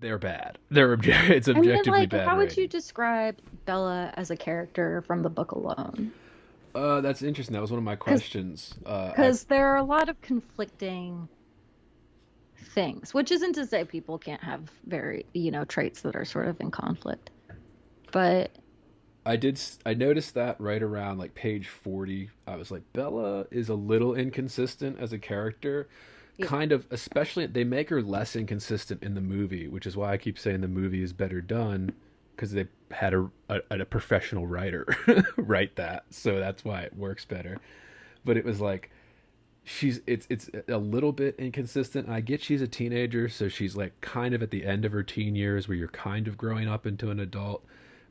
they're bad. It's I mean, objectively like, bad how would you writing. describe Bella as a character from the book alone? That's interesting. That was one of my Because questions. there are a lot of conflicting things, which isn't to say people can't have very, traits that are sort of in conflict. But I noticed that right around like page 40. I was like, Bella is a little inconsistent as a character. yeah, Kind of, especially they make her less inconsistent in the movie, which is why I keep saying the movie is better done because they had a professional writer write that, so that's why it works better. But it was like it's a little bit inconsistent. I get she's a teenager, so she's like kind of at the end of her teen years where you're kind of growing up into an adult.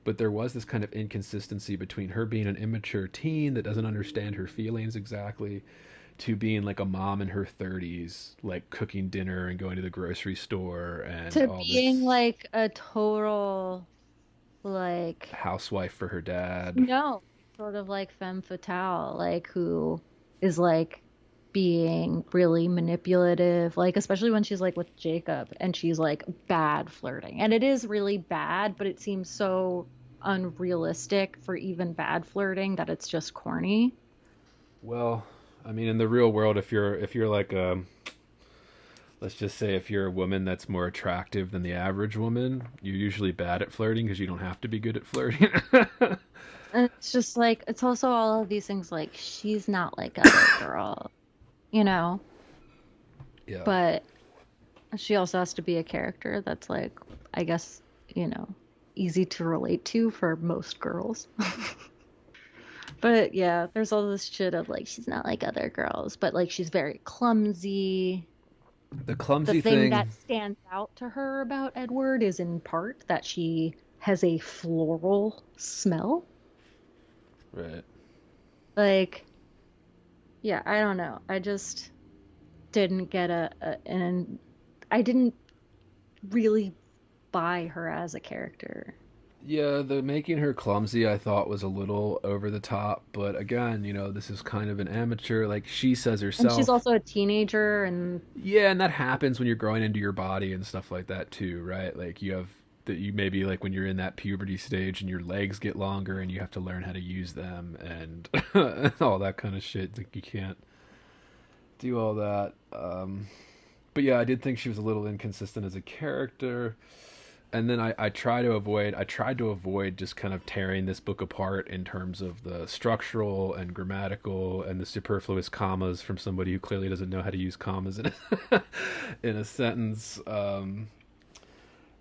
But there was this kind of inconsistency between her being an immature teen that doesn't understand her feelings exactly to being like a mom in her 30s, like cooking dinner and going to the grocery store and to all being this like a total, like, housewife for her dad. no, sort of like femme fatale, like who is like being really manipulative, like especially when she's like with Jacob and she's like bad flirting. And it is really bad, but it seems so unrealistic for even bad flirting that it's just corny. Well, I mean, in the real world, if you're like let's just say if you're a woman that's more attractive than the average woman, you're usually bad at flirting because you don't have to be good at flirting. And it's just like it's also all of these things like she's not like other girl, you know, Yeah. but she also has to be a character that's like, I guess, you know, easy to relate to for most girls. But yeah, there's all this shit of like she's not like other girls, but like she's very clumsy. The The clumsy thing thing, that stands out to her about Edward is in part that she has a floral smell. right? Like, yeah, I don't know. I just didn't get and I didn't really buy her as a character. Yeah, the making her clumsy I thought was a little over the top, but again, this is kind of an amateur. Like she says And she's herself, also a teenager and yeah, and that happens when you're growing into your body and stuff like that too, right? Like you have that you maybe like when you're in that puberty stage and your legs get longer and you have to learn how to use them and all that kind of shit. Like you can't do all that. But yeah, I did think she was a little inconsistent as a character. And then I tried to avoid just kind of tearing this book apart in terms of the structural and grammatical and the superfluous commas from somebody who clearly doesn't know how to use commas in in a sentence.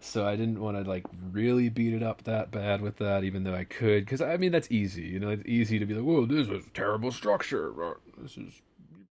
So I didn't want to like really beat it up that bad with that, even though I could, because I mean that's easy. It's easy to be like, "Whoa, this is terrible structure. This is